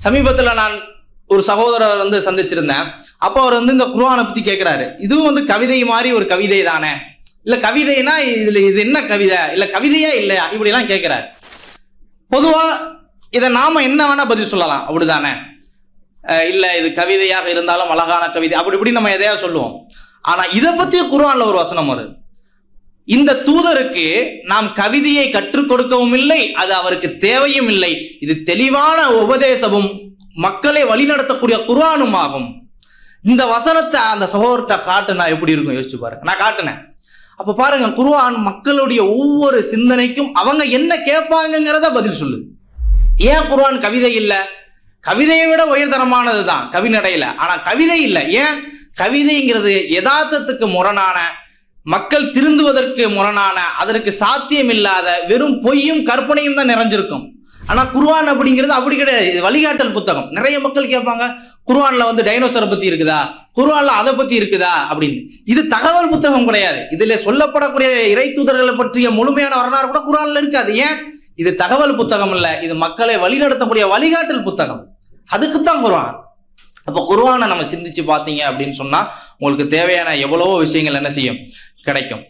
சமீபத்தில் நான் ஒரு சகோதரர் சந்திச்சிருந்தேன். அப்போ அவர் இந்த குர்ஆனை பத்தி கேட்கிறாரு. இதுவும் கவிதை மாதிரி ஒரு கவிதை தானே, இல்ல கவிதைனா இதுல இது என்ன கவிதை, இல்ல கவிதையா இல்லையா, இப்படி எல்லாம் கேட்கிறாரு. பொதுவா இதை நாம என்ன வேணா பதில் சொல்லலாம், அப்படிதானே? இல்ல இது கவிதையாக இருந்தாலும் அழகான கவிதை, அப்படி இப்படி நம்ம எதையா சொல்லுவோம். ஆனா இதை பத்தி குர்ஆன்ல ஒரு வசனம் வருது. இந்த தூதருக்கு நாம் கவிதையை கற்றுக் கொடுக்கவும் இல்லை, அது அவருக்கு தேவையும் இல்லை. இது தெளிவான உபதேசமும் மக்களை வழிநடத்தக்கூடிய குர்ஆனும் ஆகும். இந்த வசனத்தை அந்த சகோதரர்கிட்ட காட்டுனா எப்படி இருக்கும் யோசிச்சு பாருங்க. நான் காட்டினேன். அப்ப பாருங்க, குர்ஆன் மக்களுடைய ஒவ்வொரு சிந்தனைக்கும் அவங்க என்ன கேட்பாங்கிறத பதில் சொல்லு. ஏன் குர்ஆன் கவிதை இல்லை? கவிதையை விட உயர்தரமானது தான் கவிநடையில, ஆனா கவிதை இல்லை. ஏன்? கவிதைங்கிறது யதார்த்தத்துக்கு முரணான, மக்கள் திருந்துவதற்கு முரணான, அதற்கு சாத்தியம் இல்லாத வெறும் பொய்யும் கற்பனையும் தான் நிறைஞ்சிருக்கும். ஆனா குர்ஆன் அப்படிங்கிறது அப்படி கிடையாது. இது வழிகாட்டல் புத்தகம். நிறைய மக்கள் கேட்பாங்க, குர்ஆன்ல டைனோசரை பத்தி இருக்குதா, குர்ஆன்ல அதை பத்தி இருக்குதா அப்படின்னு. இது தகவல் புத்தகம் கிடையாது. இதுல சொல்லப்படக்கூடிய இறை தூதர்களை பற்றிய முழுமையான வரலாறு கூட குர்ஆன்ல இருக்காது. ஏன்? இது தகவல் புத்தகம் இல்ல, இது மக்களை வழிநடத்தக்கூடிய வழிகாட்டல் புத்தகம். அதுக்குத்தான் குர்ஆன். அப்ப குர்ஆனை நம்ம சிந்திச்சு பார்த்தீங்க அப்படின்னு சொன்னா உங்களுக்கு தேவையான எவ்வளவோ விஷயங்கள் என்ன செய்யும், கிடைக்கும்.